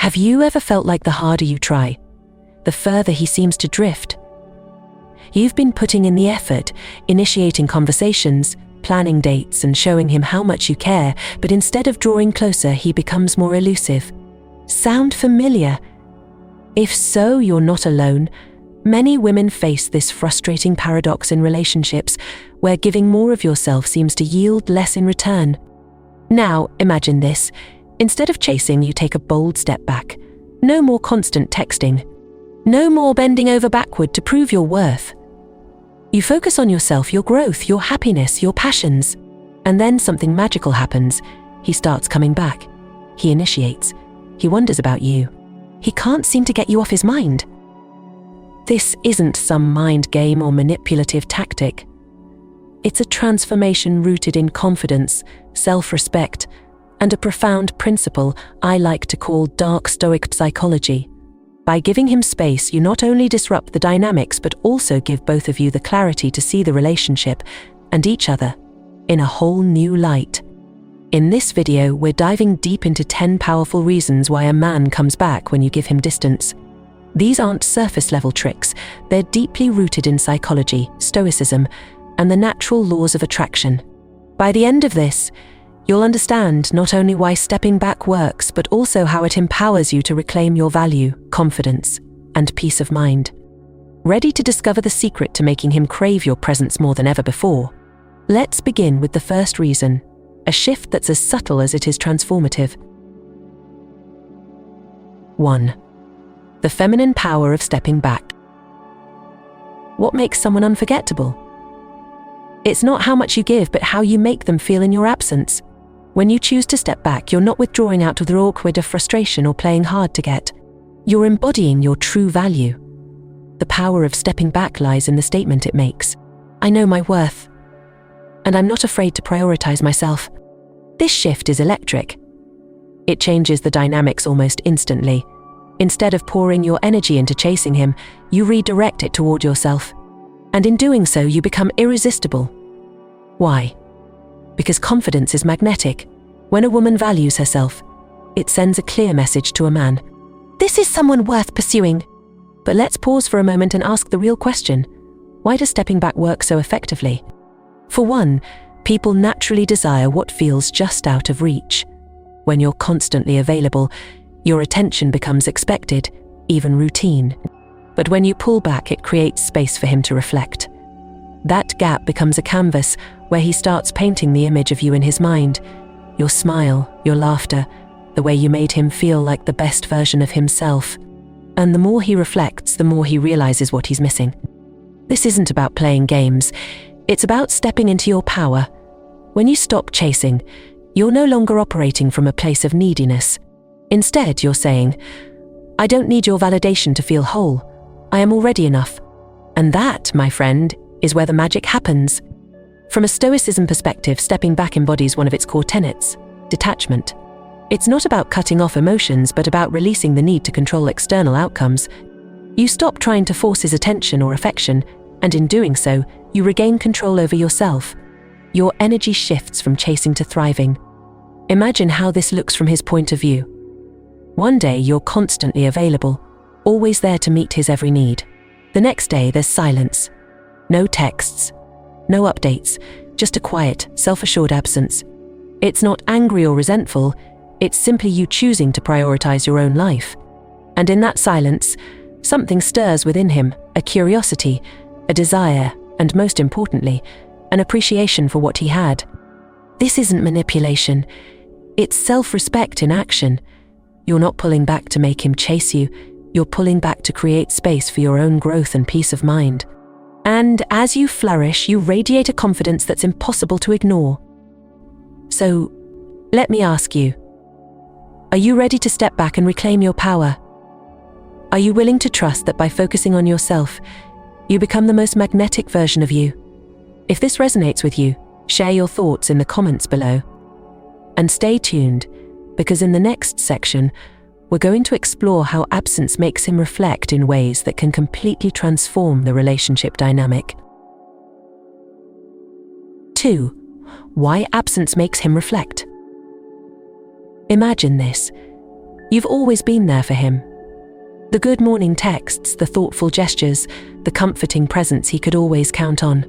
Have you ever felt like the harder you try, the further he seems to drift? You've been putting in the effort, initiating conversations, planning dates, and showing him how much you care, but instead of drawing closer, he becomes more elusive. Sound familiar? If so, you're not alone. Many women face this frustrating paradox in relationships, where giving more of yourself seems to yield less in return. Now, imagine this. Instead of chasing, you take a bold step back. No more constant texting. No more bending over backward to prove your worth. You focus on yourself, your growth, your happiness, your passions. And then something magical happens. He starts coming back. He initiates. He wonders about you. He can't seem to get you off his mind. This isn't some mind game or manipulative tactic. It's a transformation rooted in confidence, self-respect, and a profound principle I like to call Dark Stoic Psychology. By giving him space, you not only disrupt the dynamics but also give both of you the clarity to see the relationship and each other in a whole new light. In this video, we're diving deep into 10 powerful reasons why a man comes back when you give him distance. These aren't surface-level tricks, they're deeply rooted in psychology, stoicism, and the natural laws of attraction. By the end of this, you'll understand not only why stepping back works, but also how it empowers you to reclaim your value, confidence, and peace of mind. Ready to discover the secret to making him crave your presence more than ever before? Let's begin with the first reason, a shift that's as subtle as it is transformative. 1. The feminine power of stepping back. What makes someone unforgettable? It's not how much you give, but how you make them feel in your absence. When you choose to step back, you're not withdrawing out of the awkward of frustration or playing hard to get. You're embodying your true value. The power of stepping back lies in the statement it makes. I know my worth, and I'm not afraid to prioritize myself. This shift is electric. It changes the dynamics almost instantly. Instead of pouring your energy into chasing him, you redirect it toward yourself. And in doing so, you become irresistible. Why? Because confidence is magnetic. When a woman values herself, it sends a clear message to a man. This is someone worth pursuing. But let's pause for a moment and ask the real question. Why does stepping back work so effectively? For one, people naturally desire what feels just out of reach. When you're constantly available, your attention becomes expected, even routine. But when you pull back, it creates space for him to reflect. That gap becomes a canvas where he starts painting the image of you in his mind. Your smile, your laughter, the way you made him feel like the best version of himself. And the more he reflects, the more he realizes what he's missing. This isn't about playing games. It's about stepping into your power. When you stop chasing, you're no longer operating from a place of neediness. Instead, you're saying, I don't need your validation to feel whole. I am already enough. And that, my friend, is where the magic happens. From a stoicism perspective, stepping back embodies one of its core tenets, detachment. It's not about cutting off emotions, but about releasing the need to control external outcomes. You stop trying to force his attention or affection, and in doing so, you regain control over yourself. Your energy shifts from chasing to thriving. Imagine how this looks from his point of view. One day, you're constantly available, always there to meet his every need. The next day, there's silence. No texts, no updates, just a quiet, self-assured absence. It's not angry or resentful, it's simply you choosing to prioritize your own life. And in that silence, something stirs within him, a curiosity, a desire, and most importantly, an appreciation for what he had. This isn't manipulation, it's self-respect in action. You're not pulling back to make him chase you, you're pulling back to create space for your own growth and peace of mind. And as you flourish, you radiate a confidence that's impossible to ignore. So, let me ask you, are you ready to step back and reclaim your power? Are you willing to trust that by focusing on yourself, you become the most magnetic version of you? If this resonates with you, share your thoughts in the comments below. And stay tuned, because in the next section, we're going to explore how absence makes him reflect in ways that can completely transform the relationship dynamic. 2. Why absence makes him reflect. Imagine this. You've always been there for him. The good morning texts, the thoughtful gestures, the comforting presence he could always count on.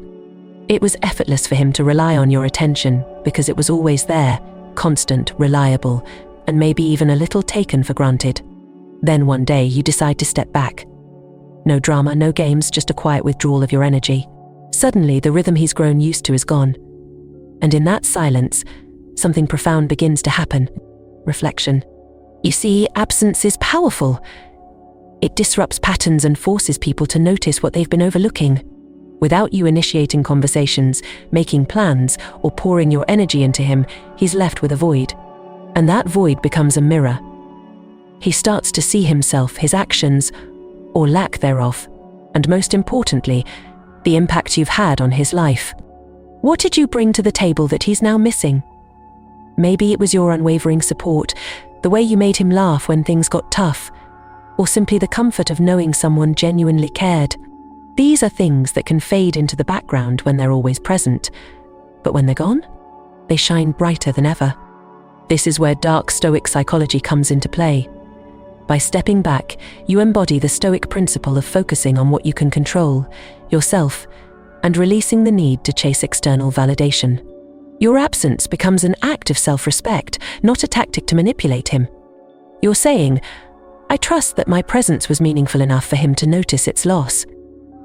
It was effortless for him to rely on your attention because it was always there, constant, reliable, and maybe even a little taken for granted. Then one day you decide to step back. No drama, no games, just a quiet withdrawal of your energy. Suddenly, the rhythm he's grown used to is gone. And in that silence, something profound begins to happen. Reflection. You see, absence is powerful. It disrupts patterns and forces people to notice what they've been overlooking. Without you initiating conversations, making plans, or pouring your energy into him, he's left with a void. And that void becomes a mirror. He starts to see himself, his actions, or lack thereof, and most importantly, the impact you've had on his life. What did you bring to the table that he's now missing? Maybe it was your unwavering support, the way you made him laugh when things got tough, or simply the comfort of knowing someone genuinely cared. These are things that can fade into the background when they're always present, but when they're gone, they shine brighter than ever. This is where Dark Stoic Psychology comes into play. By stepping back, you embody the Stoic principle of focusing on what you can control, yourself, and releasing the need to chase external validation. Your absence becomes an act of self-respect, not a tactic to manipulate him. You're saying, I trust that my presence was meaningful enough for him to notice its loss.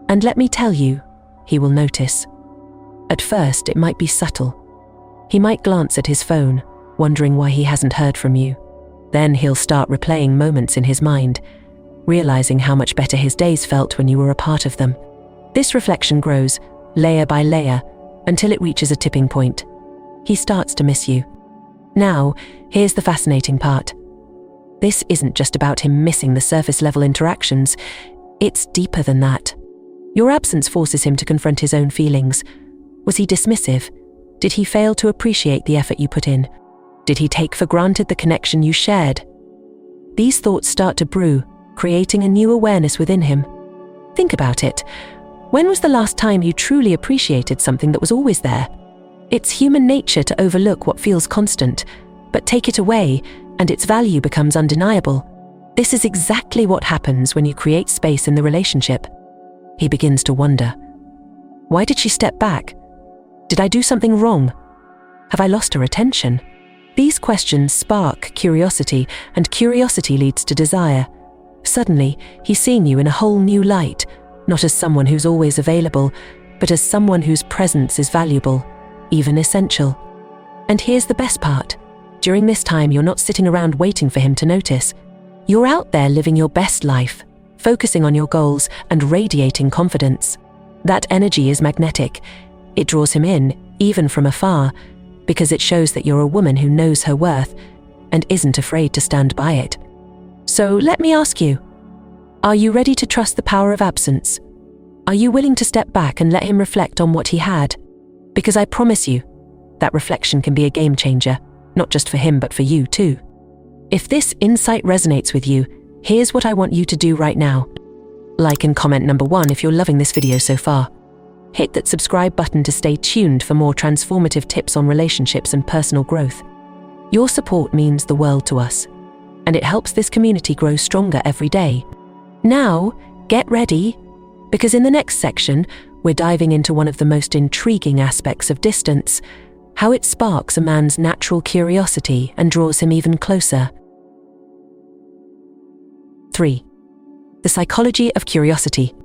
And let me tell you, he will notice. At first, it might be subtle. He might glance at his phone, wondering why he hasn't heard from you. Then he'll start replaying moments in his mind, realizing how much better his days felt when you were a part of them. This reflection grows, layer by layer, until it reaches a tipping point. He starts to miss you. Now, here's the fascinating part. This isn't just about him missing the surface-level interactions. It's deeper than that. Your absence forces him to confront his own feelings. Was he dismissive? Did he fail to appreciate the effort you put in? Did he take for granted the connection you shared? These thoughts start to brew, creating a new awareness within him. Think about it. When was the last time you truly appreciated something that was always there? It's human nature to overlook what feels constant, but take it away, and its value becomes undeniable. This is exactly what happens when you create space in the relationship. He begins to wonder. Why did she step back? Did I do something wrong? Have I lost her attention? These questions spark curiosity, and curiosity leads to desire. Suddenly, he's seeing you in a whole new light, not as someone who's always available, but as someone whose presence is valuable, even essential. And here's the best part. During this time, you're not sitting around waiting for him to notice. You're out there living your best life, focusing on your goals and radiating confidence. That energy is magnetic. It draws him in, even from afar, because it shows that you're a woman who knows her worth and isn't afraid to stand by it. So let me ask you, are you ready to trust the power of absence? Are you willing to step back and let him reflect on what he had? Because I promise you, that reflection can be a game changer, not just for him but for you too. If this insight resonates with you, here's what I want you to do right now. Like and comment number 1 if you're loving this video so far. Hit that subscribe button to stay tuned for more transformative tips on relationships and personal growth. Your support means the world to us, and it helps this community grow stronger every day. Now, get ready, because in the next section, we're diving into one of the most intriguing aspects of distance, how it sparks a man's natural curiosity and draws him even closer. 3. The psychology of curiosity.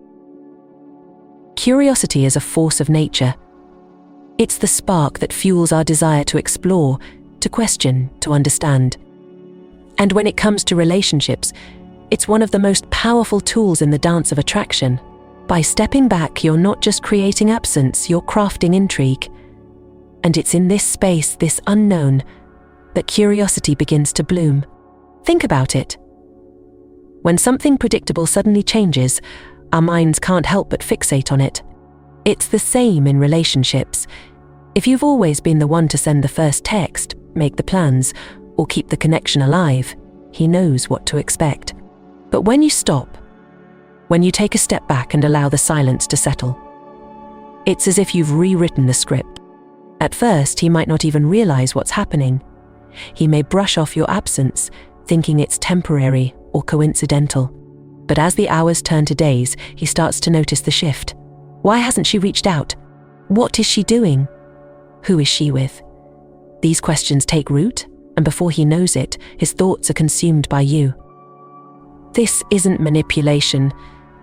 Curiosity is a force of nature. It's the spark that fuels our desire to explore, to question, to understand. And when it comes to relationships, it's one of the most powerful tools in the dance of attraction. By stepping back, you're not just creating absence, you're crafting intrigue. And it's in this space, this unknown, that curiosity begins to bloom. Think about it. When something predictable suddenly changes, our minds can't help but fixate on it. It's the same in relationships. If you've always been the one to send the first text, make the plans, or keep the connection alive, he knows what to expect. But when you stop, when you take a step back and allow the silence to settle, it's as if you've rewritten the script. At first, he might not even realize what's happening. He may brush off your absence, thinking it's temporary or coincidental. But as the hours turn to days, he starts to notice the shift. Why hasn't she reached out? What is she doing? Who is she with? These questions take root, and before he knows it, his thoughts are consumed by you. This isn't manipulation.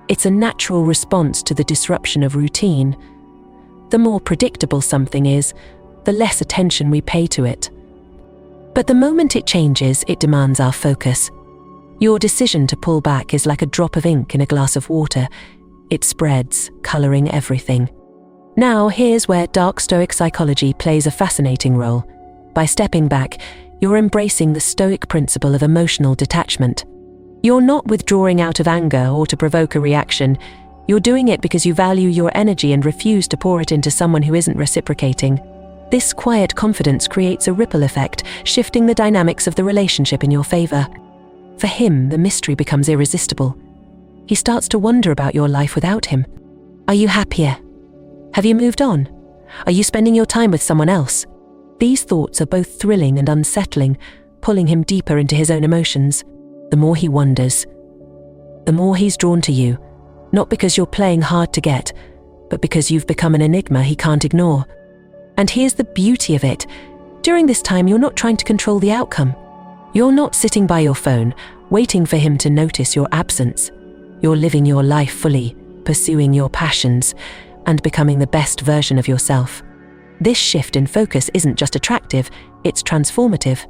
It's a natural response to the disruption of routine. The more predictable something is, the less attention we pay to it. But the moment it changes, it demands our focus. Your decision to pull back is like a drop of ink in a glass of water. It spreads, coloring everything. Now, here's where Dark Stoic Psychology plays a fascinating role. By stepping back, you're embracing the Stoic principle of emotional detachment. You're not withdrawing out of anger or to provoke a reaction. You're doing it because you value your energy and refuse to pour it into someone who isn't reciprocating. This quiet confidence creates a ripple effect, shifting the dynamics of the relationship in your favor. For him, the mystery becomes irresistible. He starts to wonder about your life without him. Are you happier? Have you moved on? Are you spending your time with someone else? These thoughts are both thrilling and unsettling, pulling him deeper into his own emotions. The more he wonders, the more he's drawn to you, not because you're playing hard to get, but because you've become an enigma he can't ignore. And here's the beauty of it. During this time, you're not trying to control the outcome. You're not sitting by your phone, waiting for him to notice your absence. You're living your life fully, pursuing your passions, and becoming the best version of yourself. This shift in focus isn't just attractive, it's transformative.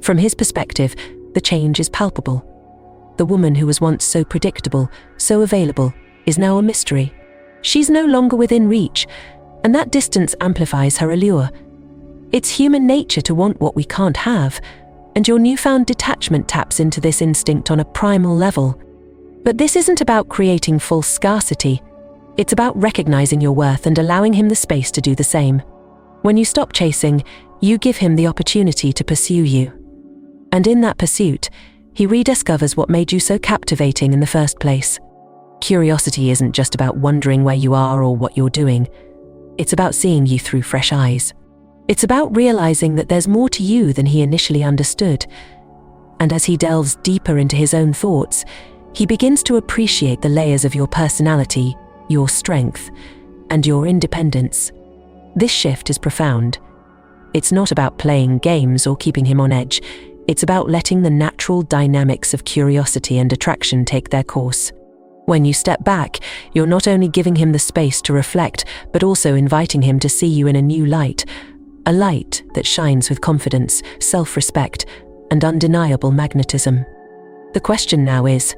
From his perspective, the change is palpable. The woman who was once so predictable, so available, is now a mystery. She's no longer within reach, and that distance amplifies her allure. It's human nature to want what we can't have, and your newfound detachment taps into this instinct on a primal level. But this isn't about creating false scarcity. It's about recognizing your worth and allowing him the space to do the same. When you stop chasing, you give him the opportunity to pursue you. And in that pursuit, he rediscovers what made you so captivating in the first place. Curiosity isn't just about wondering where you are or what you're doing. It's about seeing you through fresh eyes. It's about realizing that there's more to you than he initially understood. And as he delves deeper into his own thoughts, he begins to appreciate the layers of your personality, your strength, and your independence. This shift is profound. It's not about playing games or keeping him on edge. It's about letting the natural dynamics of curiosity and attraction take their course. When you step back, you're not only giving him the space to reflect, but also inviting him to see you in a new light, a light that shines with confidence, self-respect, and undeniable magnetism. The question now is,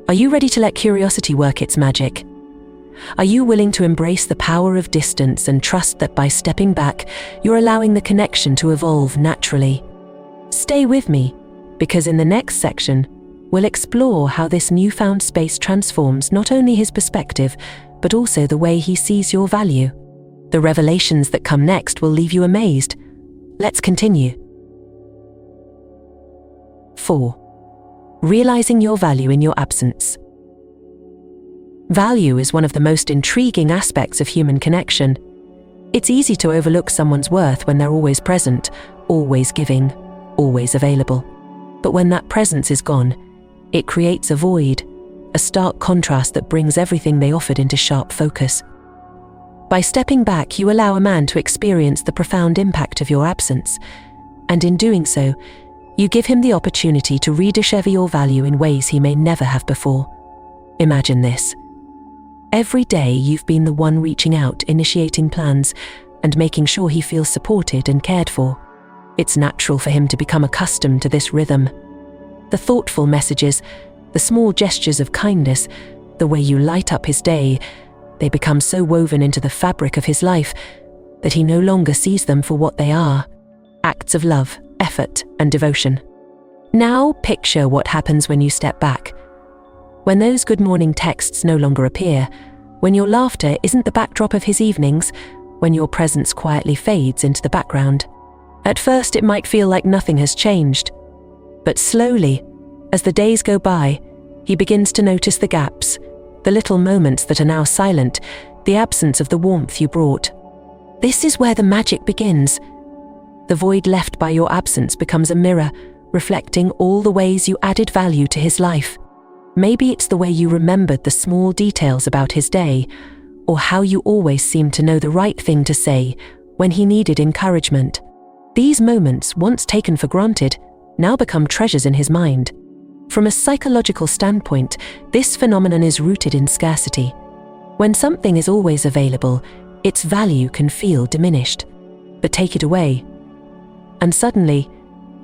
are you ready to let curiosity work its magic? Are you willing to embrace the power of distance and trust that by stepping back, you're allowing the connection to evolve naturally? Stay with me, because in the next section, we'll explore how this newfound space transforms not only his perspective, but also the way he sees your value. The revelations that come next will leave you amazed. Let's continue. 4. Realizing your value in your absence. Value is one of the most intriguing aspects of human connection. It's easy to overlook someone's worth when they're always present, always giving, always available. But when that presence is gone, it creates a void, a stark contrast that brings everything they offered into sharp focus. By stepping back, you allow a man to experience the profound impact of your absence, and in doing so, you give him the opportunity to rediscover your value in ways he may never have before. Imagine this. Every day you've been the one reaching out, initiating plans, and making sure he feels supported and cared for. It's natural for him to become accustomed to this rhythm. The thoughtful messages, the small gestures of kindness, the way you light up his day, they become so woven into the fabric of his life that he no longer sees them for what they are, acts of love, effort, and devotion. Now picture what happens when you step back. When those good morning texts no longer appear, when your laughter isn't the backdrop of his evenings, when your presence quietly fades into the background. At first it might feel like nothing has changed, but slowly, as the days go by, he begins to notice the gaps, the little moments that are now silent, the absence of the warmth you brought. This is where the magic begins. The void left by your absence becomes a mirror, reflecting all the ways you added value to his life. Maybe it's the way you remembered the small details about his day, or how you always seemed to know the right thing to say when he needed encouragement. These moments, once taken for granted, now become treasures in his mind. From a psychological standpoint, this phenomenon is rooted in scarcity. When something is always available, its value can feel diminished. But take it away, and suddenly,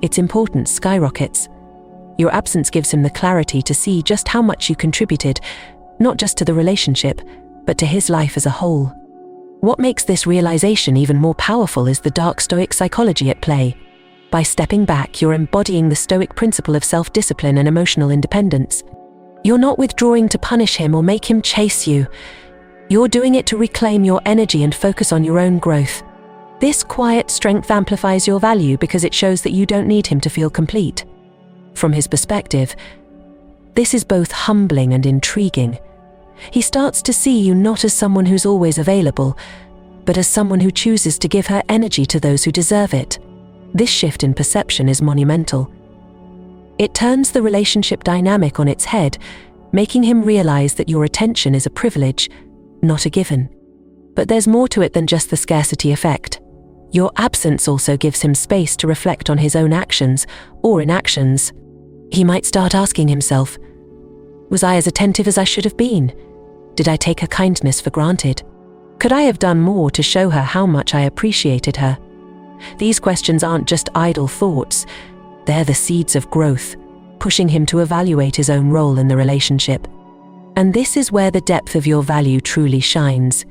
its importance skyrockets. Your absence gives him the clarity to see just how much you contributed, not just to the relationship, but to his life as a whole. What makes this realization even more powerful is the Dark Stoic Psychology at play. By stepping back, you're embodying the Stoic principle of self-discipline and emotional independence. You're not withdrawing to punish him or make him chase you. You're doing it to reclaim your energy and focus on your own growth. This quiet strength amplifies your value because it shows that you don't need him to feel complete. From his perspective, this is both humbling and intriguing. He starts to see you not as someone who's always available, but as someone who chooses to give her energy to those who deserve it. This shift in perception is monumental. It turns the relationship dynamic on its head, making him realize that your attention is a privilege, not a given. But there's more to it than just the scarcity effect. Your absence also gives him space to reflect on his own actions or inactions. He might start asking himself, was I as attentive as I should have been? Did I take her kindness for granted? Could I have done more to show her how much I appreciated her? These questions aren't just idle thoughts, they're the seeds of growth, pushing him to evaluate his own role in the relationship. And this is where the depth of your value truly shines.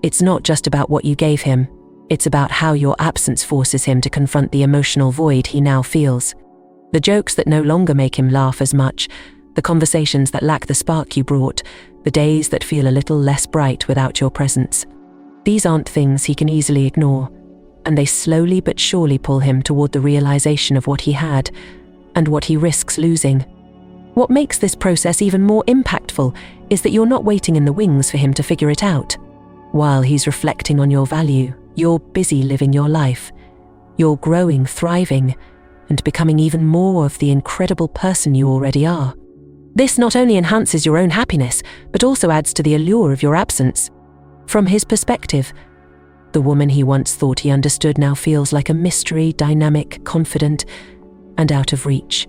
It's not just about what you gave him, it's about how your absence forces him to confront the emotional void he now feels. The jokes that no longer make him laugh as much, the conversations that lack the spark you brought, the days that feel a little less bright without your presence. These aren't things he can easily ignore, and they slowly but surely pull him toward the realization of what he had and what he risks losing. What makes this process even more impactful is that you're not waiting in the wings for him to figure it out. While he's reflecting on your value, you're busy living your life. You're growing, thriving, and becoming even more of the incredible person you already are. This not only enhances your own happiness, but also adds to the allure of your absence. From his perspective, the woman he once thought he understood now feels like a mystery, dynamic, confident, and out of reach.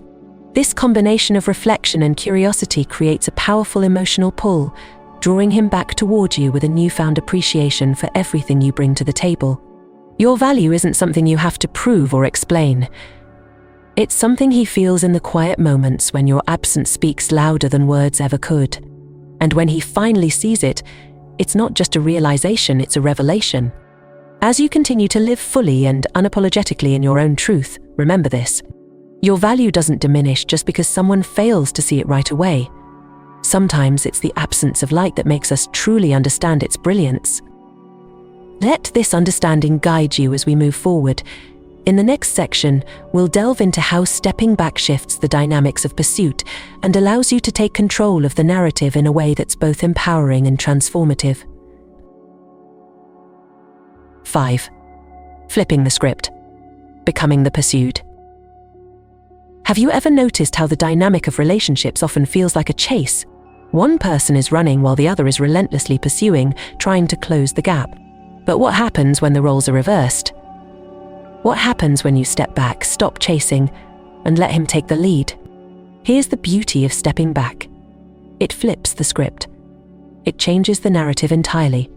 This combination of reflection and curiosity creates a powerful emotional pull, drawing him back toward you with a newfound appreciation for everything you bring to the table. Your value isn't something you have to prove or explain. It's something he feels in the quiet moments when your absence speaks louder than words ever could. And when he finally sees it, it's not just a realization, it's a revelation. As you continue to live fully and unapologetically in your own truth, remember this. Your value doesn't diminish just because someone fails to see it right away. Sometimes it's the absence of light that makes us truly understand its brilliance. Let this understanding guide you as we move forward. In the next section, we'll delve into how stepping back shifts the dynamics of pursuit and allows you to take control of the narrative in a way that's both empowering and transformative. 5. Flipping the script. Becoming the pursued. Have you ever noticed how the dynamic of relationships often feels like a chase? One person is running while the other is relentlessly pursuing, trying to close the gap. But what happens when the roles are reversed? What happens when you step back, stop chasing, and let him take the lead? Here's the beauty of stepping back. It flips the script. It changes the narrative entirely.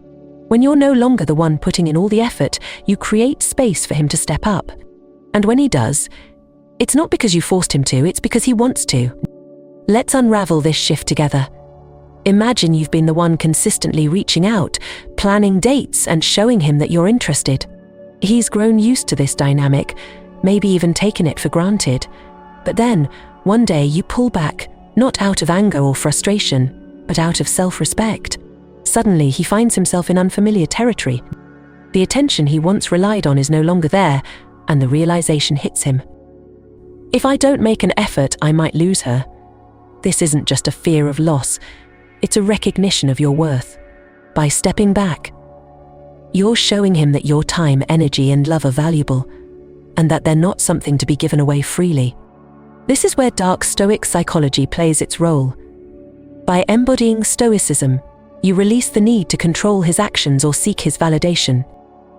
When you're no longer the one putting in all the effort, you create space for him to step up. And when he does, it's not because you forced him to, it's because he wants to. Let's unravel this shift together. Imagine you've been the one consistently reaching out, planning dates, and showing him that you're interested. He's grown used to this dynamic, maybe even taken it for granted. But then, one day you pull back, not out of anger or frustration, but out of self-respect. Suddenly, he finds himself in unfamiliar territory. The attention he once relied on is no longer there, and the realization hits him. If I don't make an effort, I might lose her. This isn't just a fear of loss, it's a recognition of your worth. By stepping back, you're showing him that your time, energy, and love are valuable, and that they're not something to be given away freely. This is where Dark Stoic Psychology plays its role. By embodying Stoicism, you release the need to control his actions or seek his validation.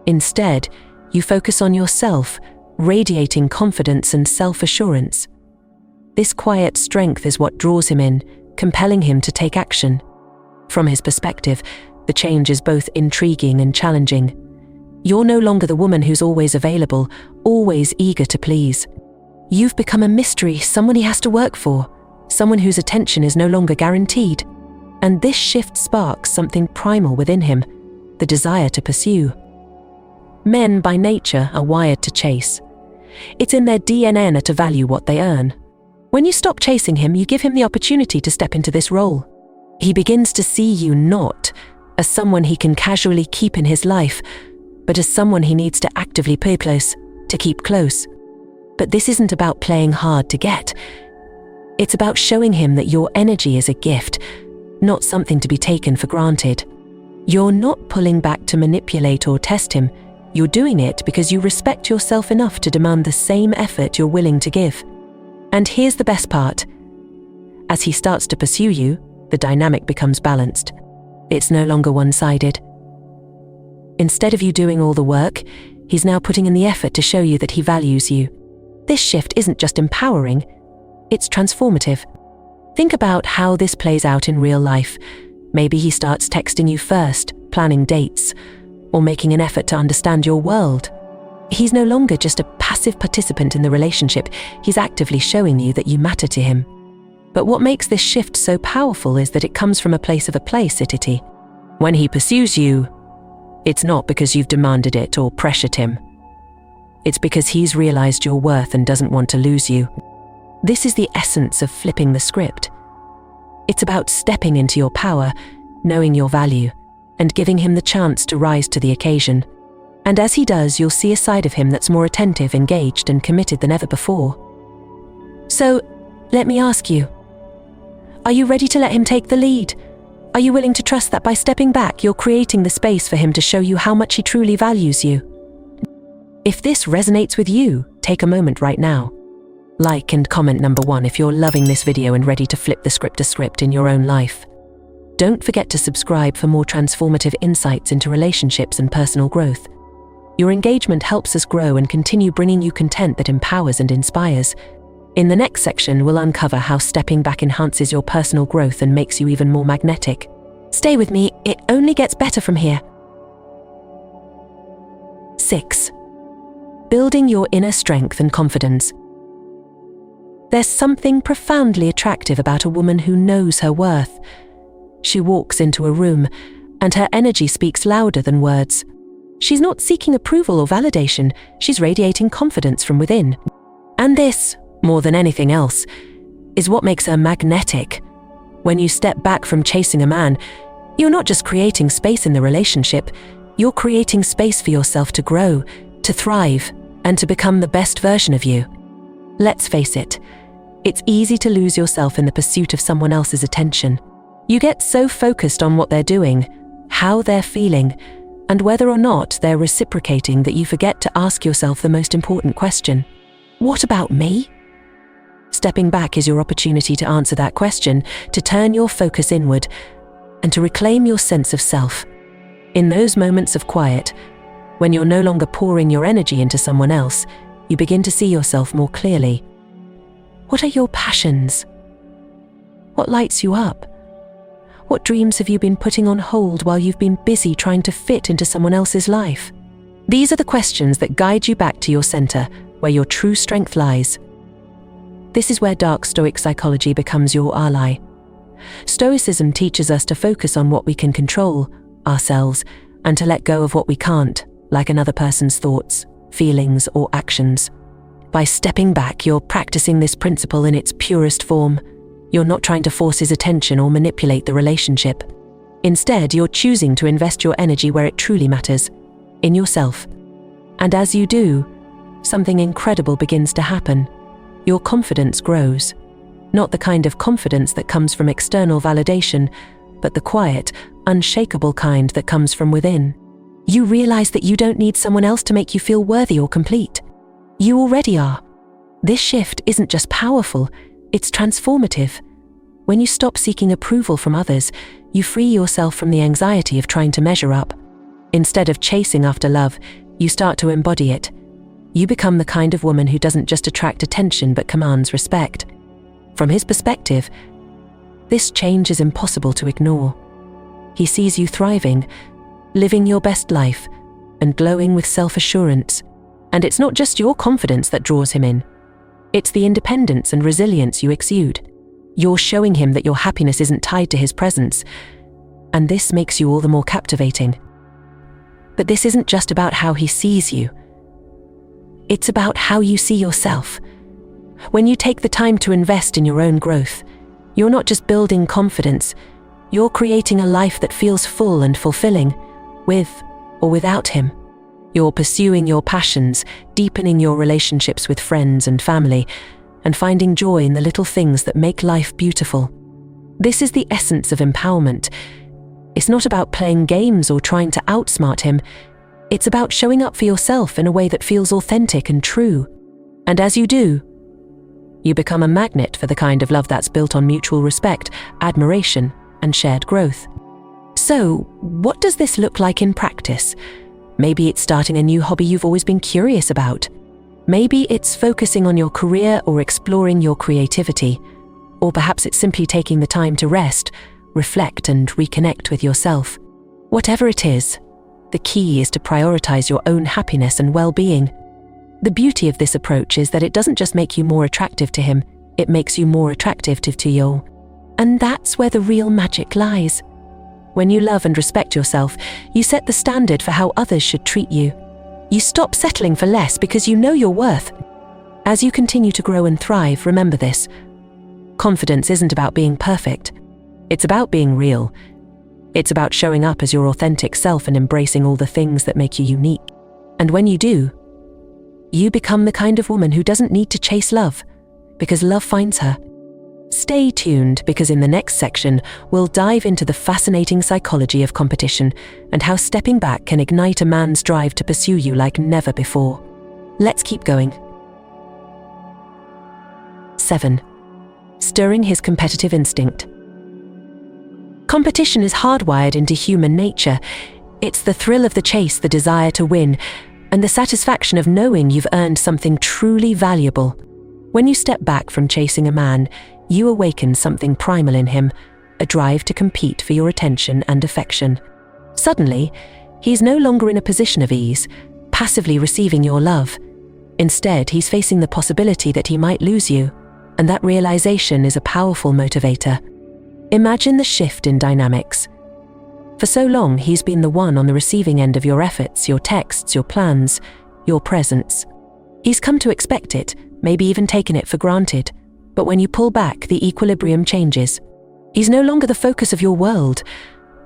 Instead, you focus on yourself, radiating confidence and self-assurance. This quiet strength is what draws him in, compelling him to take action. From his perspective, the change is both intriguing and challenging. You're no longer the woman who's always available, always eager to please. You've become a mystery, someone he has to work for, someone whose attention is no longer guaranteed. And this shift sparks something primal within him, the desire to pursue. Men by nature are wired to chase. It's in their DNA to value what they earn. When you stop chasing him, you give him the opportunity to step into this role. He begins to see you not as someone he can casually keep in his life, but as someone he needs to actively pay close, to keep close. But this isn't about playing hard to get. It's about showing him that your energy is a gift, not something to be taken for granted. You're not pulling back to manipulate or test him. You're doing it because you respect yourself enough to demand the same effort you're willing to give. And here's the best part. As he starts to pursue you, the dynamic becomes balanced. It's no longer one-sided. Instead of you doing all the work, he's now putting in the effort to show you that he values you. This shift isn't just empowering, it's transformative. Think about how this plays out in real life. Maybe he starts texting you first, planning dates, or making an effort to understand your world. He's no longer just a passive participant in the relationship, he's actively showing you that you matter to him. But what makes this shift so powerful is that it comes from a place of authenticity. When he pursues you, it's not because you've demanded it or pressured him. It's because he's realized your worth and doesn't want to lose you. This is the essence of flipping the script. It's about stepping into your power, knowing your value, and giving him the chance to rise to the occasion. And as he does, you'll see a side of him that's more attentive, engaged, and committed than ever before. So, let me ask you, are you ready to let him take the lead? Are you willing to trust that by stepping back, you're creating the space for him to show you how much he truly values you? If this resonates with you, take a moment right now. Like and comment number 1 if you're loving this video and ready to flip the script in your own life. Don't forget to subscribe for more transformative insights into relationships and personal growth. Your engagement helps us grow and continue bringing you content that empowers and inspires. In the next section, we'll uncover how stepping back enhances your personal growth and makes you even more magnetic. Stay with me, it only gets better from here. 6. Building your inner strength and confidence. There's something profoundly attractive about a woman who knows her worth. She walks into a room, and her energy speaks louder than words. She's not seeking approval or validation, she's radiating confidence from within. And this, more than anything else, is what makes her magnetic. When you step back from chasing a man, you're not just creating space in the relationship, you're creating space for yourself to grow, to thrive, and to become the best version of you. Let's face it, it's easy to lose yourself in the pursuit of someone else's attention. You get so focused on what they're doing, how they're feeling, and whether or not they're reciprocating that you forget to ask yourself the most important question. What about me? Stepping back is your opportunity to answer that question, to turn your focus inward, and to reclaim your sense of self. In those moments of quiet, when you're no longer pouring your energy into someone else, you begin to see yourself more clearly. What are your passions? What lights you up? What dreams have you been putting on hold while you've been busy trying to fit into someone else's life? These are the questions that guide you back to your center, where your true strength lies. This is where Dark Stoic Psychology becomes your ally. Stoicism teaches us to focus on what we can control, ourselves, and to let go of what we can't, like another person's thoughts, feelings, or actions. By stepping back, you're practicing this principle in its purest form. You're not trying to force his attention or manipulate the relationship. Instead, you're choosing to invest your energy where it truly matters, in yourself. And as you do, something incredible begins to happen. Your confidence grows. Not the kind of confidence that comes from external validation, but the quiet, unshakable kind that comes from within. You realize that you don't need someone else to make you feel worthy or complete. You already are. This shift isn't just powerful, it's transformative. When you stop seeking approval from others, you free yourself from the anxiety of trying to measure up. Instead of chasing after love, you start to embody it. You become the kind of woman who doesn't just attract attention but commands respect. From his perspective, this change is impossible to ignore. He sees you thriving, living your best life, and glowing with self-assurance. And it's not just your confidence that draws him in. It's the independence and resilience you exude. You're showing him that your happiness isn't tied to his presence, and this makes you all the more captivating. But this isn't just about how he sees you. It's about how you see yourself. When you take the time to invest in your own growth, you're not just building confidence, you're creating a life that feels full and fulfilling, with or without him. You're pursuing your passions, deepening your relationships with friends and family, and finding joy in the little things that make life beautiful. This is the essence of empowerment. It's not about playing games or trying to outsmart him. It's about showing up for yourself in a way that feels authentic and true. And as you do, you become a magnet for the kind of love that's built on mutual respect, admiration, and shared growth. So, what does this look like in practice? Maybe it's starting a new hobby you've always been curious about. Maybe it's focusing on your career or exploring your creativity. Or perhaps it's simply taking the time to rest, reflect, and reconnect with yourself. Whatever it is, the key is to prioritize your own happiness and well-being. The beauty of this approach is that it doesn't just make you more attractive to him, it makes you more attractive to you. And that's where the real magic lies. When you love and respect yourself, you set the standard for how others should treat you. You stop settling for less because you know your worth. As you continue to grow and thrive, remember this. Confidence isn't about being perfect. It's about being real. It's about showing up as your authentic self and embracing all the things that make you unique. And when you do, you become the kind of woman who doesn't need to chase love, because love finds her. Stay tuned, because in the next section, we'll dive into the fascinating psychology of competition and how stepping back can ignite a man's drive to pursue you like never before. Let's keep going. 7. Stirring his competitive instinct. Competition is hardwired into human nature. It's the thrill of the chase, the desire to win, and the satisfaction of knowing you've earned something truly valuable. When you step back from chasing a man, you awaken something primal in him, a drive to compete for your attention and affection. Suddenly, he's no longer in a position of ease, passively receiving your love. Instead, he's facing the possibility that he might lose you, and that realization is a powerful motivator. Imagine the shift in dynamics. For so long, he's been the one on the receiving end of your efforts, your texts, your plans, your presence. He's come to expect it, maybe even taken it for granted. But when you pull back, the equilibrium changes. He's no longer the focus of your world,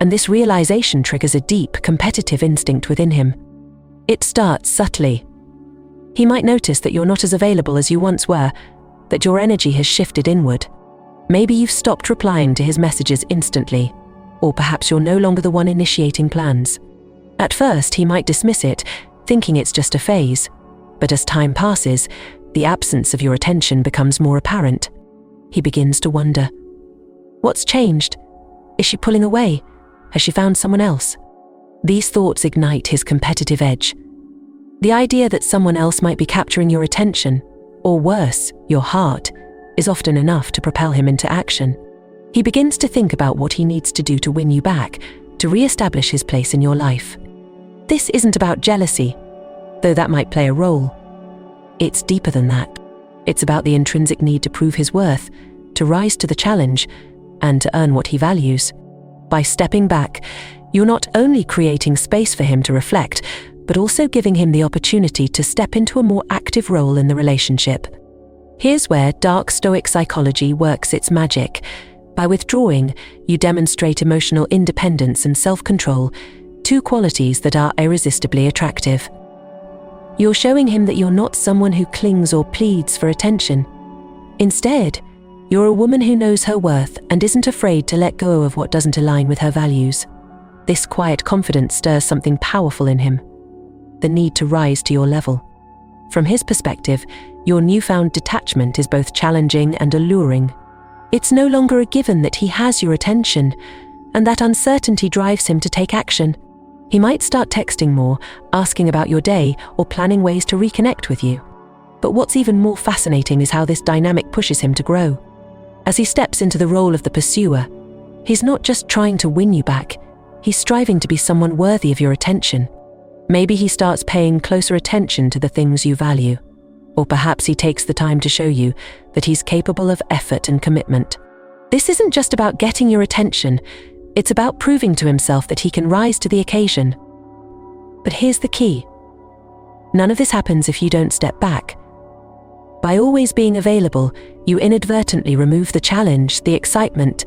and this realization triggers a deep, competitive instinct within him. It starts subtly. He might notice that you're not as available as you once were, that your energy has shifted inward. Maybe you've stopped replying to his messages instantly, or perhaps you're no longer the one initiating plans. At first, he might dismiss it, thinking it's just a phase. But as time passes, the absence of your attention becomes more apparent. He begins to wonder. What's changed? Is she pulling away? Has she found someone else? These thoughts ignite his competitive edge. The idea that someone else might be capturing your attention, or worse, your heart, is often enough to propel him into action. He begins to think about what he needs to do to win you back, to re-establish his place in your life. This isn't about jealousy, though that might play a role. It's deeper than that. It's about the intrinsic need to prove his worth, to rise to the challenge, and to earn what he values. By stepping back, you're not only creating space for him to reflect, but also giving him the opportunity to step into a more active role in the relationship. Here's where Dark Stoic Psychology works its magic. By withdrawing, you demonstrate emotional independence and self-control, two qualities that are irresistibly attractive. You're showing him that you're not someone who clings or pleads for attention. Instead, you're a woman who knows her worth and isn't afraid to let go of what doesn't align with her values. This quiet confidence stirs something powerful in him, the need to rise to your level. From his perspective, Your newfound detachment is both challenging and alluring. It's no longer a given that he has your attention, and that uncertainty drives him to take action. He might start texting more, asking about your day, or planning ways to reconnect with you. But what's even more fascinating is how this dynamic pushes him to grow. As he steps into the role of the pursuer, he's not just trying to win you back, he's striving to be someone worthy of your attention. Maybe he starts paying closer attention to the things you value. Or perhaps he takes the time to show you that he's capable of effort and commitment. This isn't just about getting your attention, it's about proving to himself that he can rise to the occasion. But here's the key. None of this happens if you don't step back. By always being available, you inadvertently remove the challenge, the excitement,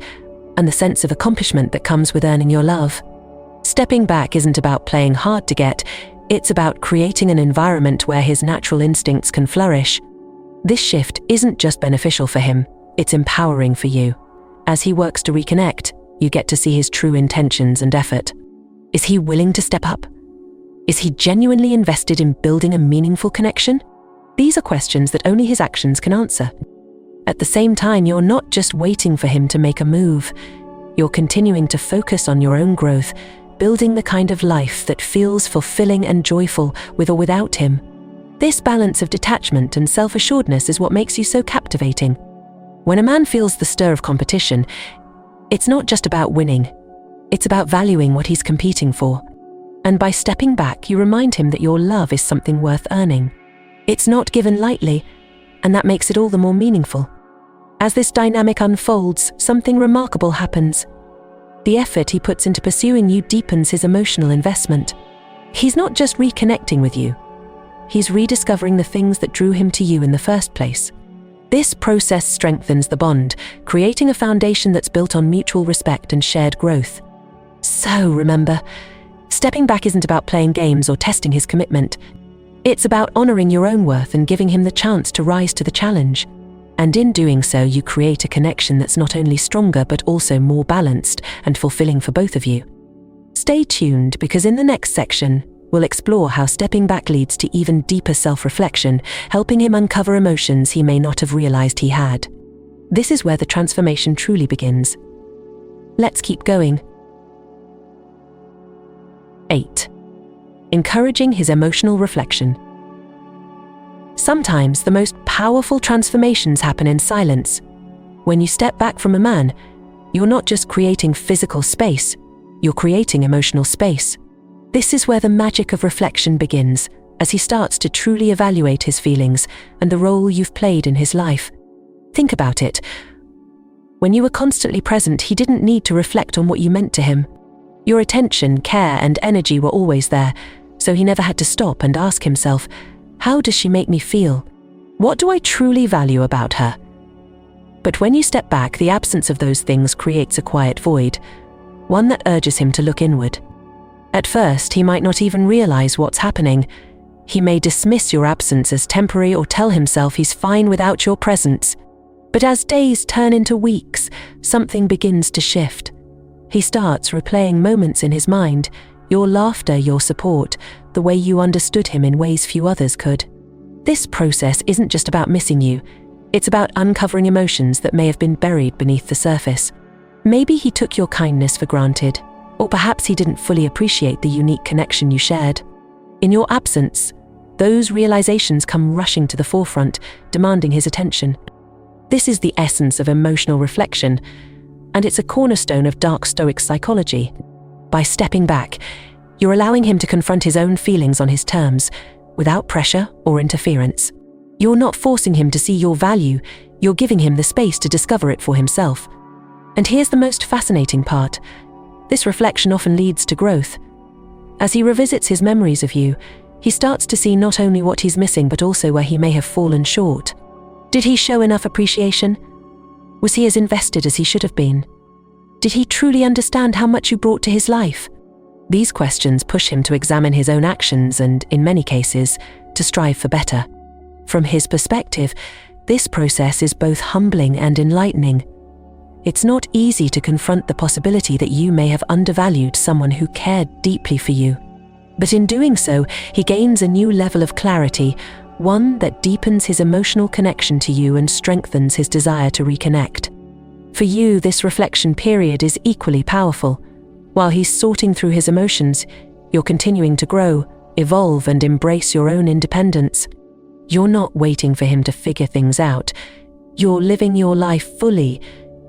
and the sense of accomplishment that comes with earning your love. Stepping back isn't about playing hard to get, it's about creating an environment where his natural instincts can flourish. This shift isn't just beneficial for him, it's empowering for you. As he works to reconnect, you get to see his true intentions and effort. Is he willing to step up? Is he genuinely invested in building a meaningful connection? These are questions that only his actions can answer. At the same time, you're not just waiting for him to make a move. You're continuing to focus on your own growth, building the kind of life that feels fulfilling and joyful with or without him. This balance of detachment and self-assuredness is what makes you so captivating. When a man feels the stir of competition, it's not just about winning, it's about valuing what he's competing for. And by stepping back, you remind him that your love is something worth earning. It's not given lightly, and that makes it all the more meaningful. As this dynamic unfolds, something remarkable happens. The effort he puts into pursuing you deepens his emotional investment. He's not just reconnecting with you, he's rediscovering the things that drew him to you in the first place. This process strengthens the bond, creating a foundation that's built on mutual respect and shared growth. So remember, stepping back isn't about playing games or testing his commitment. It's about honoring your own worth and giving him the chance to rise to the challenge. And in doing so, you create a connection that's not only stronger but also more balanced and fulfilling for both of you. Stay tuned, because in the next section, we'll explore how stepping back leads to even deeper self-reflection, helping him uncover emotions he may not have realized he had. This is where the transformation truly begins. Let's keep going. 8. Encouraging his emotional reflection. Sometimes the most powerful transformations happen in silence. When you step back from a man, you're not just creating physical space, you're creating emotional space. This is where the magic of reflection begins, as he starts to truly evaluate his feelings and the role you've played in his life. Think about it. When you were constantly present, he didn't need to reflect on what you meant to him. Your attention, care, and energy were always there, so he never had to stop and ask himself, how does she make me feel? What do I truly value about her? But when you step back, the absence of those things creates a quiet void, one that urges him to look inward. At first, he might not even realize what's happening. He may dismiss your absence as temporary or tell himself he's fine without your presence. But as days turn into weeks, something begins to shift. He starts replaying moments in his mind, your laughter, your support, the way you understood him in ways few others could. This process isn't just about missing you, it's about uncovering emotions that may have been buried beneath the surface. Maybe he took your kindness for granted, or perhaps he didn't fully appreciate the unique connection you shared. In your absence, those realizations come rushing to the forefront, demanding his attention. This is the essence of emotional reflection, and it's a cornerstone of Dark Stoic Psychology. By stepping back, you're allowing him to confront his own feelings on his terms, without pressure or interference. You're not forcing him to see your value, you're giving him the space to discover it for himself. And here's the most fascinating part. This reflection often leads to growth. As he revisits his memories of you, he starts to see not only what he's missing but also where he may have fallen short. Did he show enough appreciation? Was he as invested as he should have been? Did he truly understand how much you brought to his life? These questions push him to examine his own actions and, in many cases, to strive for better. From his perspective, this process is both humbling and enlightening. It's not easy to confront the possibility that you may have undervalued someone who cared deeply for you. But in doing so, he gains a new level of clarity, one that deepens his emotional connection to you and strengthens his desire to reconnect. For you, this reflection period is equally powerful. While he's sorting through his emotions, you're continuing to grow, evolve, and embrace your own independence. You're not waiting for him to figure things out. You're living your life fully,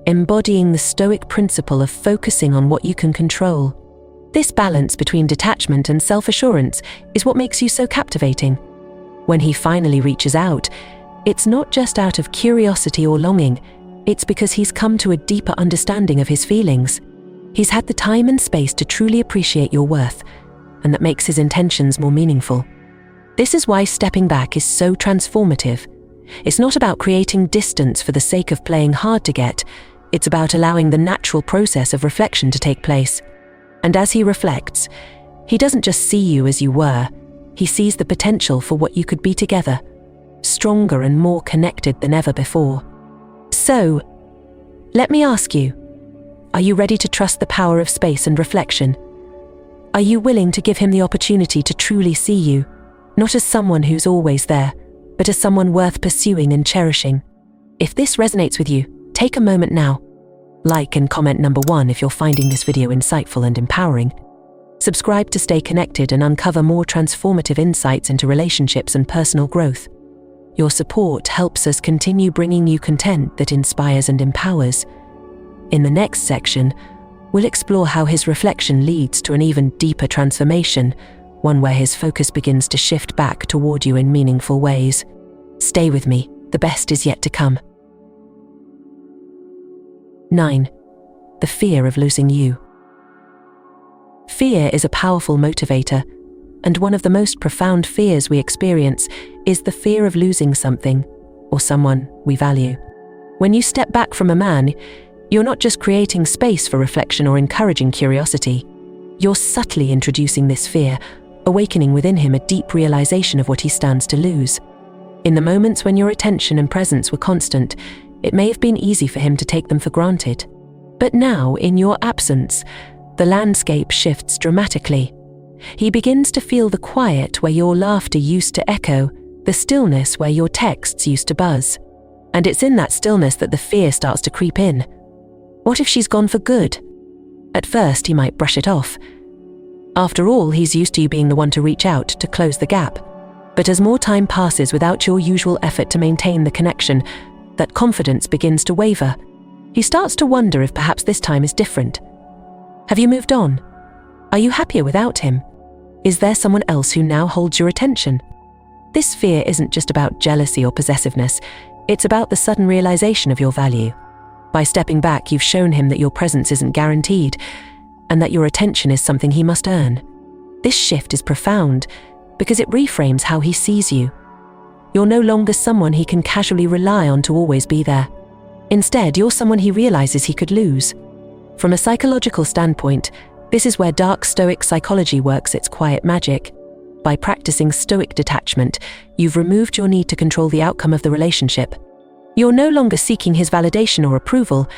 embodying the Stoic principle of focusing on what you can control. This balance between detachment and self-assurance is what makes you so captivating. When he finally reaches out, it's not just out of curiosity or longing, it's because he's come to a deeper understanding of his feelings. He's had the time and space to truly appreciate your worth, and that makes his intentions more meaningful. This is why stepping back is so transformative. It's not about creating distance for the sake of playing hard to get. It's about allowing the natural process of reflection to take place. And as he reflects, he doesn't just see you as you were, he sees the potential for what you could be together, stronger and more connected than ever before. So, let me ask you, are you ready to trust the power of space and reflection? Are you willing to give him the opportunity to truly see you, not as someone who's always there, but as someone worth pursuing and cherishing? If this resonates with you, take a moment now. Like and comment number 1 if you're finding this video insightful and empowering. Subscribe to stay connected and uncover more transformative insights into relationships and personal growth. Your support helps us continue bringing you content that inspires and empowers. In the next section, we'll explore how his reflection leads to an even deeper transformation, one where his focus begins to shift back toward you in meaningful ways. Stay with me, the best is yet to come. 9. The fear of losing you. Fear is a powerful motivator, and one of the most profound fears we experience is the fear of losing something or someone we value. When you step back from a man, you're not just creating space for reflection or encouraging curiosity. You're subtly introducing this fear, awakening within him a deep realization of what he stands to lose. In the moments when your attention and presence were constant, it may have been easy for him to take them for granted. But now, in your absence, the landscape shifts dramatically. He begins to feel the quiet where your laughter used to echo, the stillness where your texts used to buzz. And it's in that stillness that the fear starts to creep in. What if she's gone for good? At first, he might brush it off. After all, he's used to you being the one to reach out, to close the gap. But as more time passes without your usual effort to maintain the connection, that confidence begins to waver. He starts to wonder if perhaps this time is different. Have you moved on? Are you happier without him? Is there someone else who now holds your attention? This fear isn't just about jealousy or possessiveness, it's about the sudden realization of your value. By stepping back, you've shown him that your presence isn't guaranteed, and that your attention is something he must earn. This shift is profound, because it reframes how he sees you. You're no longer someone he can casually rely on to always be there. Instead, you're someone he realizes he could lose. From a psychological standpoint, this is where Dark Stoic Psychology works its quiet magic. By practicing Stoic detachment, you've removed your need to control the outcome of the relationship. You're no longer seeking his validation or approval,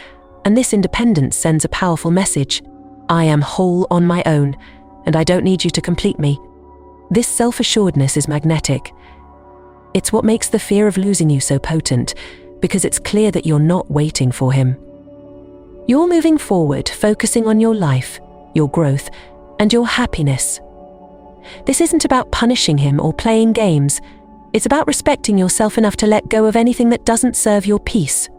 and this independence sends a powerful message. I am whole on my own, and I don't need you to complete me. This self-assuredness is magnetic. It's what makes the fear of losing you so potent, because it's clear that you're not waiting for him. You're moving forward, focusing on your life, your growth, and your happiness. This isn't about punishing him or playing games. It's about respecting yourself enough to let go of anything that doesn't serve your peace.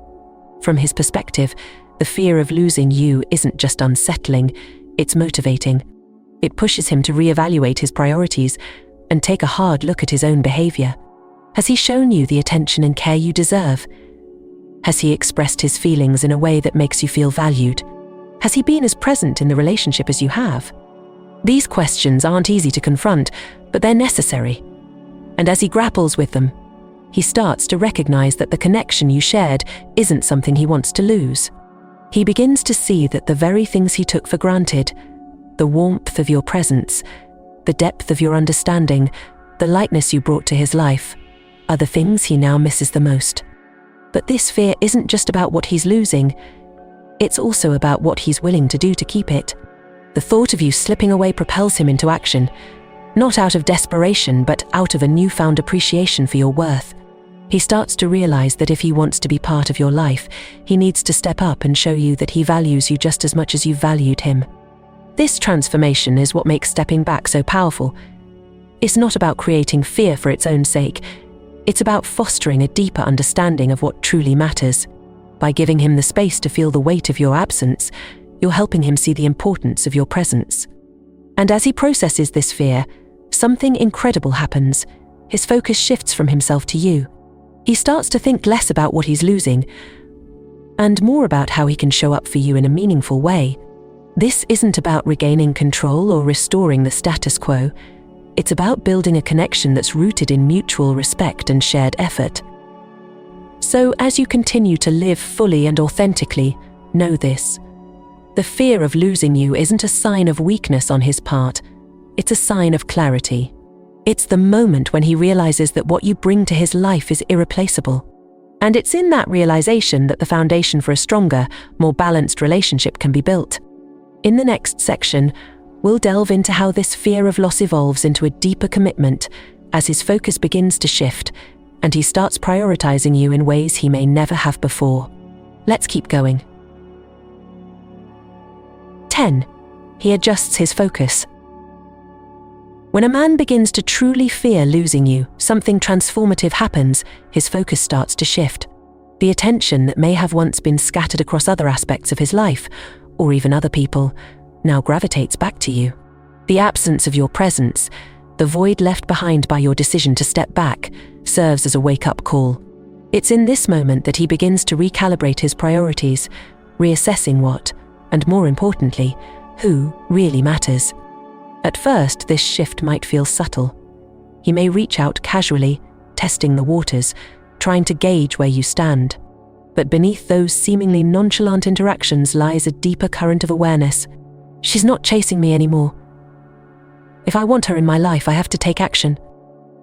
From his perspective, the fear of losing you isn't just unsettling, it's motivating. It pushes him to reevaluate his priorities and take a hard look at his own behavior. Has he shown you the attention and care you deserve? Has he expressed his feelings in a way that makes you feel valued? Has he been as present in the relationship as you have? These questions aren't easy to confront, but they're necessary. And as he grapples with them, he starts to recognize that the connection you shared isn't something he wants to lose. He begins to see that the very things he took for granted, the warmth of your presence, the depth of your understanding, the lightness you brought to his life, are the things he now misses the most. But this fear isn't just about what he's losing, it's also about what he's willing to do to keep it. The thought of you slipping away propels him into action. Not out of desperation, but out of a newfound appreciation for your worth. He starts to realize that if he wants to be part of your life, he needs to step up and show you that he values you just as much as you valued him. This transformation is what makes stepping back so powerful. It's not about creating fear for its own sake. It's about fostering a deeper understanding of what truly matters. By giving him the space to feel the weight of your absence, you're helping him see the importance of your presence. And as he processes this fear, something incredible happens. His focus shifts from himself to you. He starts to think less about what he's losing and more about how he can show up for you in a meaningful way. This isn't about regaining control or restoring the status quo. It's about building a connection that's rooted in mutual respect and shared effort. So as you continue to live fully and authentically, know this. The fear of losing you isn't a sign of weakness on his part. It's a sign of clarity. It's the moment when he realizes that what you bring to his life is irreplaceable. And it's in that realization that the foundation for a stronger, more balanced relationship can be built. In the next section, we'll delve into how this fear of loss evolves into a deeper commitment as his focus begins to shift and he starts prioritizing you in ways he may never have before. Let's keep going. 10. He adjusts his focus. When a man begins to truly fear losing you, something transformative happens. His focus starts to shift. The attention that may have once been scattered across other aspects of his life, or even other people, now gravitates back to you. The absence of your presence, the void left behind by your decision to step back, serves as a wake-up call. It's in this moment that he begins to recalibrate his priorities, reassessing what, and more importantly, who really matters. At first, this shift might feel subtle. He may reach out casually, testing the waters, trying to gauge where you stand. But beneath those seemingly nonchalant interactions lies a deeper current of awareness. She's not chasing me anymore. If I want her in my life, I have to take action.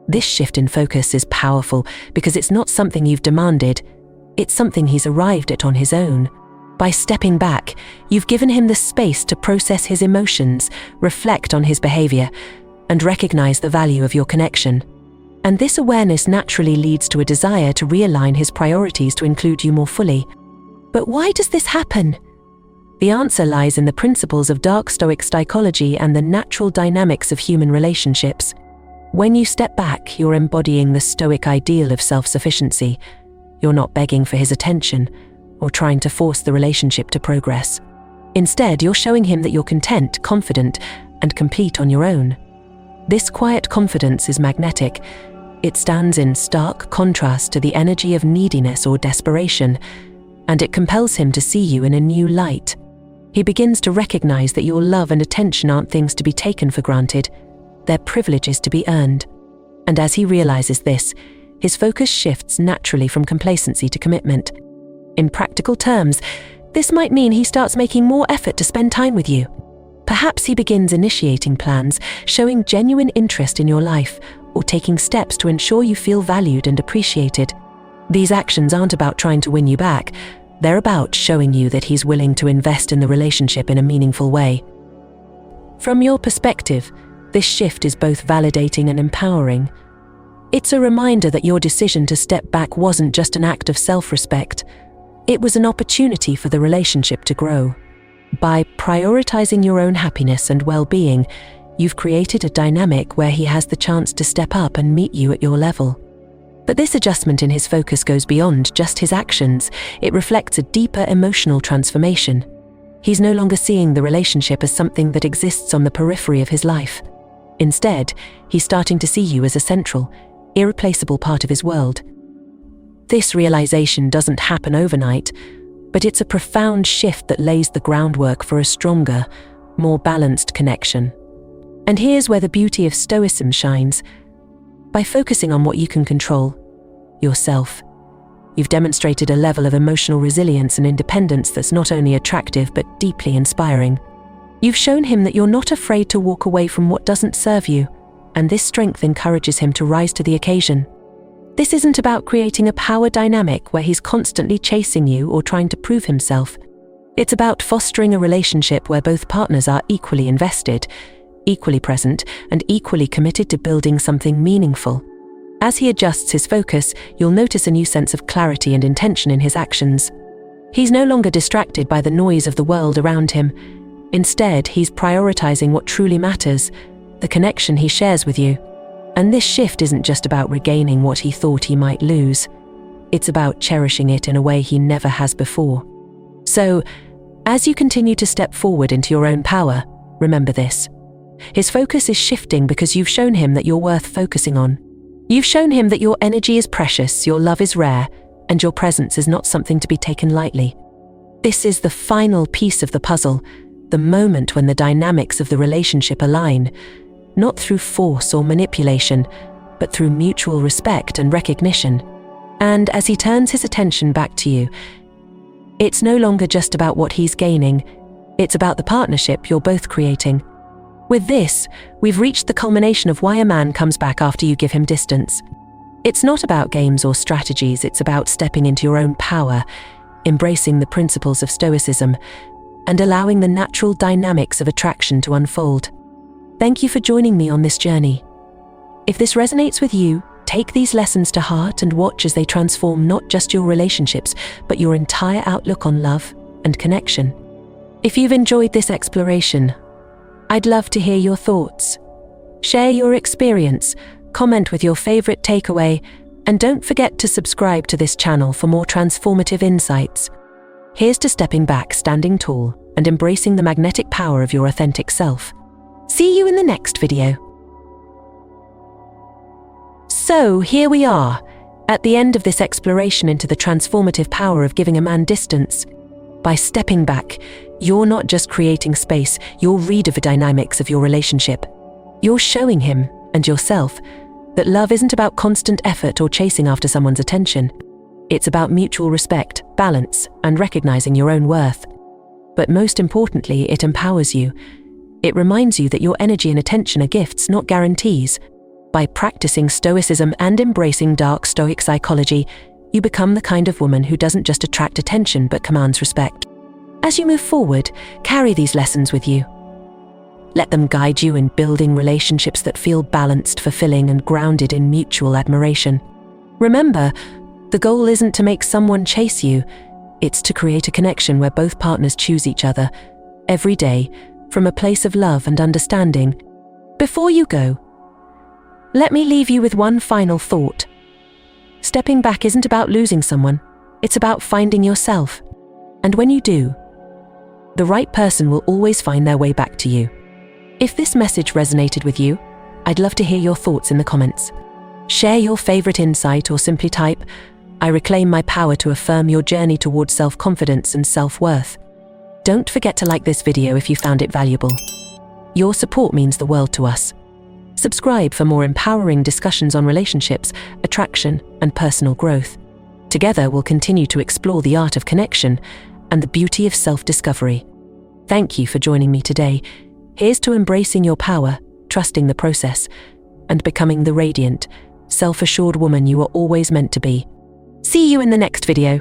This shift in focus is powerful because it's not something you've demanded. It's something he's arrived at on his own. By stepping back, you've given him the space to process his emotions, reflect on his behavior, and recognize the value of your connection. And this awareness naturally leads to a desire to realign his priorities to include you more fully. But why does this happen? The answer lies in the principles of Dark Stoic Psychology and the natural dynamics of human relationships. When you step back, you're embodying the Stoic ideal of self-sufficiency. You're not begging for his attention or trying to force the relationship to progress. Instead, you're showing him that you're content, confident, and complete on your own. This quiet confidence is magnetic. It stands in stark contrast to the energy of neediness or desperation, and it compels him to see you in a new light. He begins to recognize that your love and attention aren't things to be taken for granted, they're privileges to be earned. And as he realizes this, his focus shifts naturally from complacency to commitment. In practical terms, this might mean he starts making more effort to spend time with you. Perhaps he begins initiating plans, showing genuine interest in your life, or taking steps to ensure you feel valued and appreciated. These actions aren't about trying to win you back. They're about showing you that he's willing to invest in the relationship in a meaningful way. From your perspective, this shift is both validating and empowering. It's a reminder that your decision to step back wasn't just an act of self-respect. It was an opportunity for the relationship to grow. By prioritizing your own happiness and well-being, you've created a dynamic where he has the chance to step up and meet you at your level. But this adjustment in his focus goes beyond just his actions. It reflects a deeper emotional transformation. He's no longer seeing the relationship as something that exists on the periphery of his life. Instead, he's starting to see you as a central, irreplaceable part of his world. This realization doesn't happen overnight, but it's a profound shift that lays the groundwork for a stronger, more balanced connection. And here's where the beauty of Stoicism shines. By focusing on what you can control, yourself, you've demonstrated a level of emotional resilience and independence that's not only attractive but deeply inspiring. You've shown him that you're not afraid to walk away from what doesn't serve you, and this strength encourages him to rise to the occasion. This isn't about creating a power dynamic where he's constantly chasing you or trying to prove himself. It's about fostering a relationship where both partners are equally invested, equally present, and equally committed to building something meaningful. As he adjusts his focus, you'll notice a new sense of clarity and intention in his actions. He's no longer distracted by the noise of the world around him. Instead, he's prioritizing what truly matters, the connection he shares with you. And this shift isn't just about regaining what he thought he might lose. It's about cherishing it in a way he never has before. So, as you continue to step forward into your own power, remember this. His focus is shifting because you've shown him that you're worth focusing on. You've shown him that your energy is precious, your love is rare, and your presence is not something to be taken lightly. This is the final piece of the puzzle, the moment when the dynamics of the relationship align, not through force or manipulation, but through mutual respect and recognition. And as he turns his attention back to you, it's no longer just about what he's gaining, it's about the partnership you're both creating. With this, we've reached the culmination of why a man comes back after you give him distance. It's not about games or strategies, it's about stepping into your own power, embracing the principles of Stoicism, and allowing the natural dynamics of attraction to unfold. Thank you for joining me on this journey. If this resonates with you, take these lessons to heart and watch as they transform not just your relationships, but your entire outlook on love and connection. If you've enjoyed this exploration, I'd love to hear your thoughts. Share your experience, comment with your favorite takeaway, and don't forget to subscribe to this channel for more transformative insights. Here's to stepping back, standing tall, and embracing the magnetic power of your authentic self. See you in the next video. So here we are, at the end of this exploration into the transformative power of giving a man distance. By stepping back, you're not just creating space, you're reading the dynamics of your relationship. You're showing him, and yourself, that love isn't about constant effort or chasing after someone's attention. It's about mutual respect, balance, and recognizing your own worth. But most importantly, it empowers you. It reminds you that your energy and attention are gifts, not guarantees. By practicing Stoicism and embracing Dark Stoic Psychology, you become the kind of woman who doesn't just attract attention but commands respect. As you move forward, carry these lessons with you. Let them guide you in building relationships that feel balanced, fulfilling, and grounded in mutual admiration. Remember, the goal isn't to make someone chase you, it's to create a connection where both partners choose each other, every day, from a place of love and understanding. Before you go, let me leave you with one final thought. Stepping back isn't about losing someone, it's about finding yourself. And when you do, the right person will always find their way back to you. If this message resonated with you, I'd love to hear your thoughts in the comments. Share your favorite insight or simply type, "I reclaim my power," to affirm your journey towards self-confidence and self-worth. Don't forget to like this video if you found it valuable. Your support means the world to us. Subscribe for more empowering discussions on relationships, attraction, and personal growth. Together, we'll continue to explore the art of connection and the beauty of self-discovery. Thank you for joining me today. Here's to embracing your power, trusting the process, and becoming the radiant, self-assured woman you are always meant to be. See you in the next video.